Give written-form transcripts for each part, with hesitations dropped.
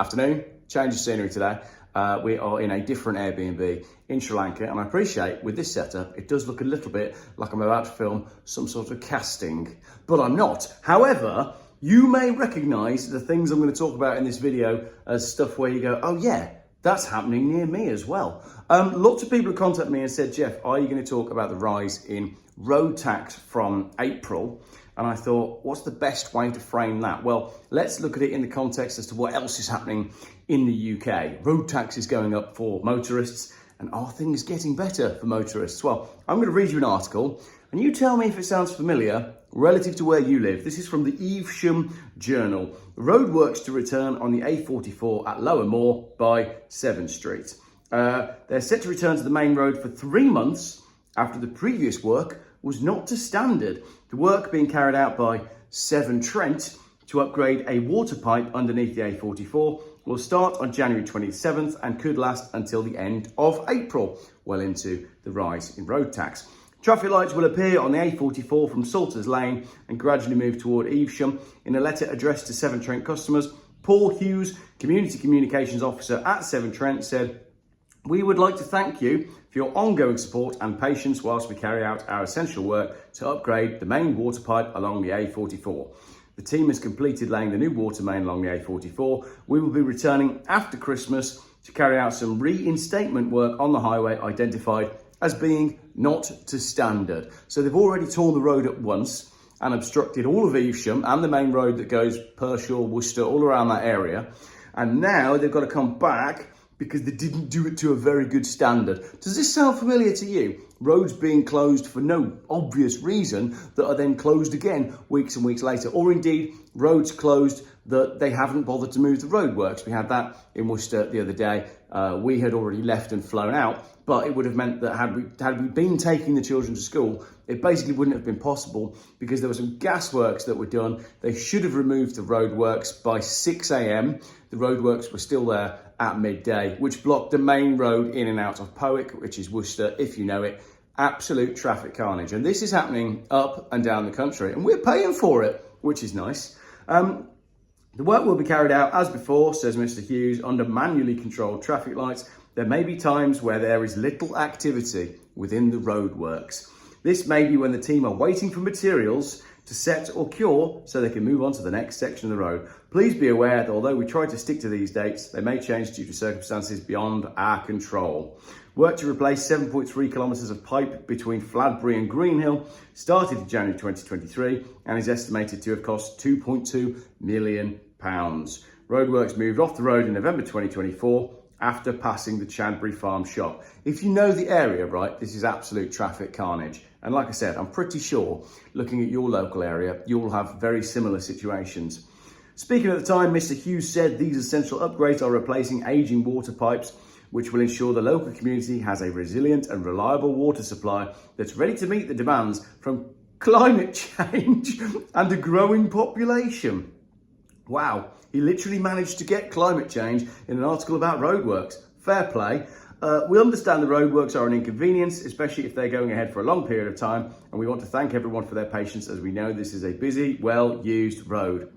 Afternoon, change of scenery today. We are in a different Airbnb in Sri Lanka, and I appreciate with this setup, it does look a little bit like I'm about to film some sort of casting, but I'm not. However, you may recognize the things I'm going to talk about in this video as stuff where you go, oh yeah, that's happening near me as well. Lots of people have contacted me and said, Geoff, are you going to talk about the rise in road tax from April? And I thought, what's the best way to frame that? Well, let's look at it in the context as to what else is happening in the UK. Road tax is going up for motorists, and are things getting better for motorists? Well, I'm going to read you an article, and you tell me if it sounds familiar relative to where you live. This is from the Evesham Journal. Roadworks to return on the A44 at Lower Moor by 7th Street. They're set to return to the main road for 3 months after the previous work was not to standard. The work being carried out by Severn Trent to upgrade a water pipe underneath the A44 will start on January 27th and could last until the end of April, well into the rise in road tax. Traffic lights will appear on the A44 from Salters Lane and gradually move toward Evesham. In a letter addressed to Severn Trent customers, Paul Hughes, Community Communications Officer at Severn Trent, said, "We would like to thank you for your ongoing support and patience whilst we carry out our essential work to upgrade the main water pipe along the A44. The team has completed laying the new water main along the A44. We will be returning after Christmas to carry out some reinstatement work on the highway identified as being not to standard." So they've already torn the road up once and obstructed all of Evesham and the main road that goes Pershore, Worcester, all around that area. And now they've got to come back because they didn't do it to a very good standard. Does this sound familiar to you? Roads being closed for no obvious reason that are then closed again weeks and weeks later, or indeed roads closed that they haven't bothered to move the roadworks. We had that in Worcester the other day. We had already left and flown out, but it would have meant that had we been taking the children to school, it basically wouldn't have been possible because there were some gasworks that were done. They should have removed the roadworks by 6 a.m. The roadworks were still there at midday, which blocked the main road in and out of Powick, which is Worcester, if you know it. Absolute traffic carnage. And this is happening up and down the country, and we're paying for it, which is nice. The work will be carried out as before, says Mr. Hughes, under manually controlled traffic lights. There may be times where there is little activity within the roadworks. This may be when the team are waiting for materials to set or cure so they can move on to the next section of the road. Please be aware that although we try to stick to these dates, they may change due to circumstances beyond our control. Work to replace 7.3 kilometres of pipe between Fladbury and Greenhill started in January 2023 and is estimated to have cost £2.2 million. Roadworks moved off the road in November 2024 after passing the Chadbury Farm shop. If you know the area, right, this is absolute traffic carnage. And like I said, I'm pretty sure, looking at your local area, you'll have very similar situations. Speaking at the time, Mr. Hughes said these essential upgrades are replacing aging water pipes, which will ensure the local community has a resilient and reliable water supply that's ready to meet the demands from climate change and a growing population. Wow, he literally managed to get climate change in an article about roadworks. Fair play. We understand the roadworks are an inconvenience, especially if they're going ahead for a long period of time, and we want to thank everyone for their patience as we know this is a busy, well-used road.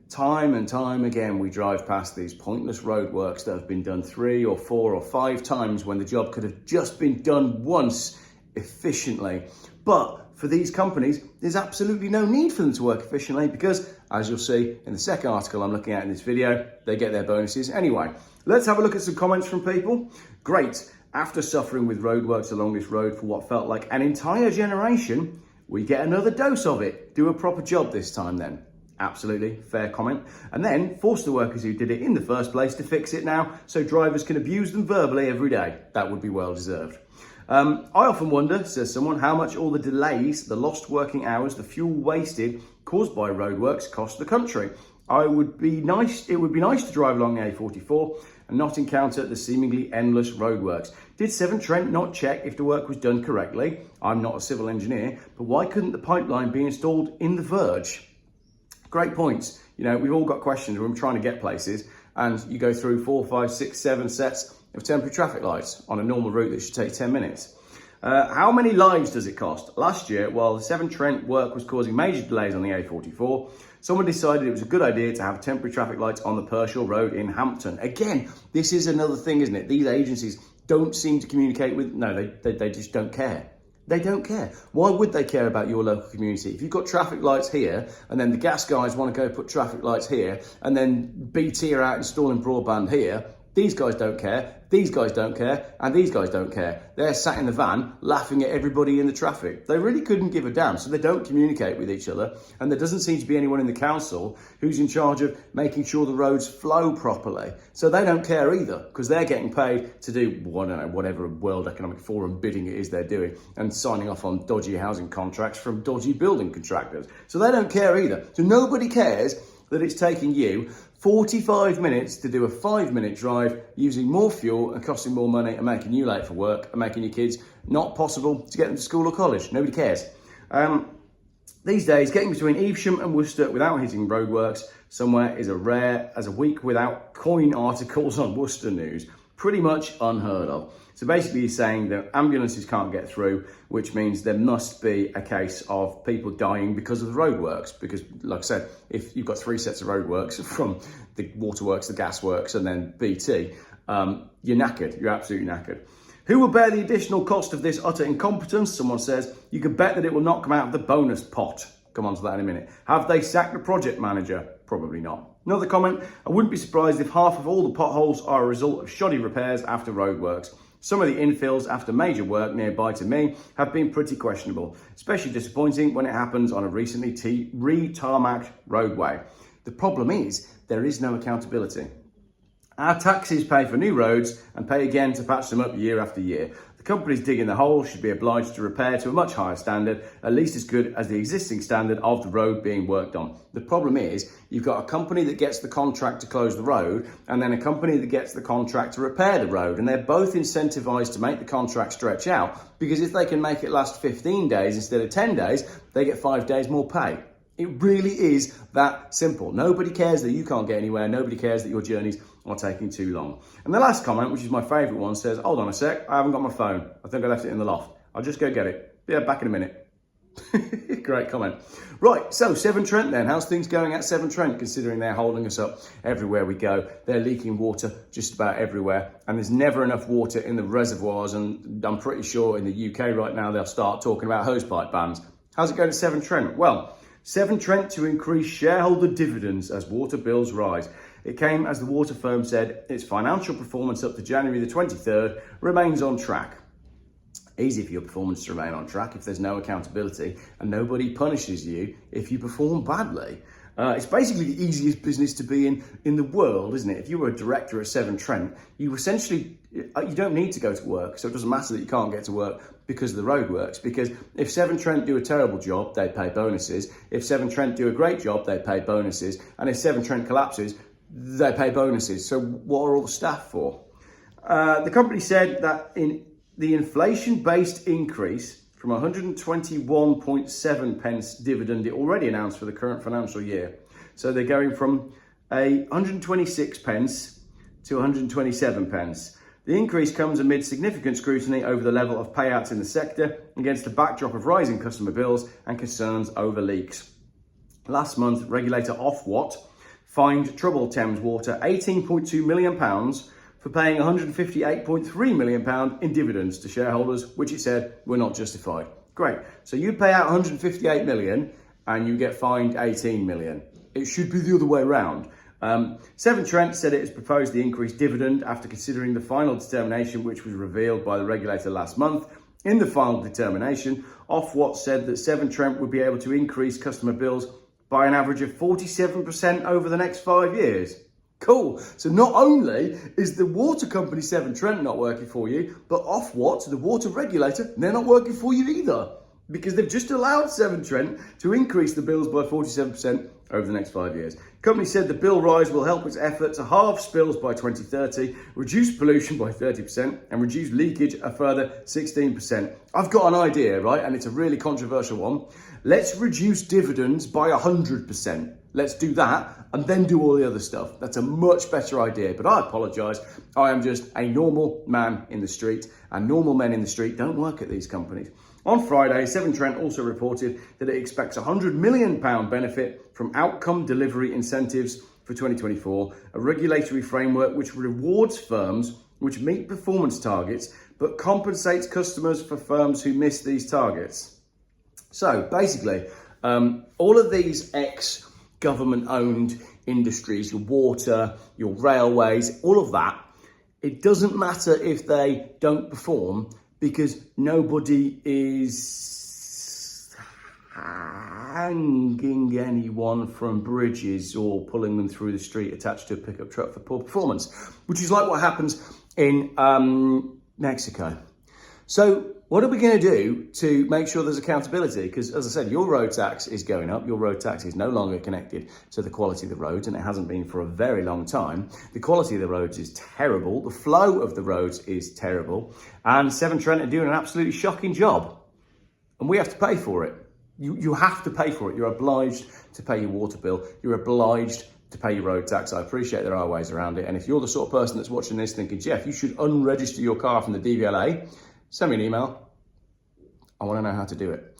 Time and time again, we drive past these pointless roadworks that have been done 3 or 4 or 5 times when the job could have just been done once efficiently. But for these companies, there's absolutely no need for them to work efficiently because, as you'll see in the second article I'm looking at in this video, they get their bonuses anyway. Let's have a look at some comments from people. Great. After suffering with roadworks along this road for what felt like an entire generation, we get another dose of it. Do a proper job this time then. Absolutely, fair comment. And then force the workers who did it in the first place to fix it now so drivers can abuse them verbally every day. That would be well deserved. I often wonder, says someone, how much all the delays, the lost working hours, the fuel wasted caused by roadworks cost the country. It would be nice to drive along the A44 and not encounter the seemingly endless roadworks. Did Severn Trent not check if the work was done correctly? I'm not a civil engineer, but why couldn't the pipeline be installed in the verge? Great points. You know, we've all got questions when we're trying to get places, and you go through 4, 5, 6, 7 sets of temporary traffic lights on a normal route that should take 10 minutes. How many lives does it cost? Last year, while the Severn Trent work was causing major delays on the A44, someone decided it was a good idea to have temporary traffic lights on the Pershore Road in Hampton. Again, this is another thing, isn't it? These agencies don't seem to communicate with, no, they just don't care. They don't care. Why would they care about your local community? If you've got traffic lights here, and then the gas guys want to go put traffic lights here, and then BT are out installing broadband here, these guys don't care, these guys don't care, and these guys don't care. They're sat in the van laughing at everybody in the traffic. They really couldn't give a damn, so they don't communicate with each other, and there doesn't seem to be anyone in the council who's in charge of making sure the roads flow properly. So they don't care either, because they're getting paid to do, well, I don't know, whatever World Economic Forum bidding it is they're doing, and signing off on dodgy housing contracts from dodgy building contractors. So they don't care either. So nobody cares that it's taking you 45 minutes to do a 5-minute drive using more fuel and costing more money and making you late for work and making your kids not possible to get them to school or college. Nobody cares. These days, getting between Evesham and Worcester without hitting roadworks somewhere is as rare as a week without coin articles on Worcester News. Pretty much unheard of. So basically he's saying that ambulances can't get through, which means there must be a case of people dying because of the roadworks. Because, like I said, if you've got 3 sets of roadworks from the waterworks, the gasworks, and then BT, you're knackered. You're absolutely knackered. Who will bear the additional cost of this utter incompetence? Someone says, you can bet that it will not come out of the bonus pot. Come on to that in a minute. Have they sacked the project manager? Probably not. Another comment, I wouldn't be surprised if half of all the potholes are a result of shoddy repairs after roadworks. Some of the infills after major work nearby to me have been pretty questionable, especially disappointing when it happens on a recently re-tarmacked roadway. The problem is, there is no accountability. Our taxes pay for new roads and pay again to patch them up year after year. The companies digging the hole should be obliged to repair to a much higher standard, at least as good as the existing standard of the road being worked on. The problem is, you've got a company that gets the contract to close the road, and then a company that gets the contract to repair the road, and they're both incentivized to make the contract stretch out, because if they can make it last 15 days instead of 10 days, they get 5 days more pay. It really is that simple. Nobody cares that you can't get anywhere. Nobody cares that your journeys are taking too long. And the last comment, which is my favourite one, says, hold on a sec, I haven't got my phone. I think I left it in the loft. I'll just go get it. Yeah, back in a minute. Great comment. Right, so Severn Trent then. How's things going at Severn Trent, considering they're holding us up everywhere we go? They're leaking water just about everywhere, and there's never enough water in the reservoirs, and I'm pretty sure in the UK right now they'll start talking about hosepipe bans. How's it going to Severn Trent? Well, Severn Trent to increase shareholder dividends as water bills rise. It came as the water firm said its financial performance up to January the 23rd remains on track. Easy for your performance to remain on track if there's no accountability and nobody punishes you if you perform badly. It's basically the easiest business to be in the world, isn't it? If you were a director at Severn Trent, you essentially, you don't need to go to work. So it doesn't matter that you can't get to work because of the roadworks. Because if Severn Trent do a terrible job, they pay bonuses. If Severn Trent do a great job, they pay bonuses. And if Severn Trent collapses, they pay bonuses. So what are all the staff for? The company said that in the inflation-based increase from 121.7 pence dividend it already announced for the current financial year. So they're going from 126 pence to 127 pence. The increase comes amid significant scrutiny over the level of payouts in the sector against the backdrop of rising customer bills and concerns over leaks. Last month, regulator Ofwat fined Troubled Thames Water £18.2 million for paying £158.3 million in dividends to shareholders, which it said were not justified. Great. So you pay out 158 million and you get fined 18 million. It should be the other way around. Severn Trent said it has proposed the increased dividend after considering the final determination, which was revealed by the regulator last month. In the final determination, Ofwat said that Severn Trent would be able to increase customer bills by an average of 47% over the next 5 years. Cool. So not only is the water company Severn Trent not working for you, but Ofwat, the water regulator, they're not working for you either, because they've just allowed Severn Trent to increase the bills by 47% over the next 5 years. The company said the bill rise will help its effort to halve spills by 2030, reduce pollution by 30%, and reduce leakage a further 16%. I've got an idea, right? And it's a really controversial one. Let's reduce dividends by 100%. Let's do that and then do all the other stuff. That's a much better idea, but I apologise. I am just a normal man in the street, and normal men in the street don't work at these companies. On Friday, Severn Trent also reported that it expects a £100 million benefit from outcome delivery incentives for 2024, a regulatory framework which rewards firms which meet performance targets but compensates customers for firms who miss these targets. So basically, all of these ex-government-owned industries, your water, your railways, all of that, it doesn't matter if they don't perform because nobody is hanging anyone from bridges or pulling them through the street attached to a pickup truck for poor performance, which is like what happens in Mexico. So what are we going to do to make sure there's accountability? Because as I said, your road tax is going up. Your road tax is no longer connected to the quality of the roads, and it hasn't been for a very long time. The quality of the roads is terrible. The flow of the roads is terrible. And Severn Trent are doing an absolutely shocking job. And we have to pay for it. You have to pay for it. You're obliged to pay your water bill. You're obliged to pay your road tax. I appreciate there are ways around it. And if you're the sort of person that's watching this thinking, Geoff, you should unregister your car from the DVLA, send me an email. I want to know how to do it.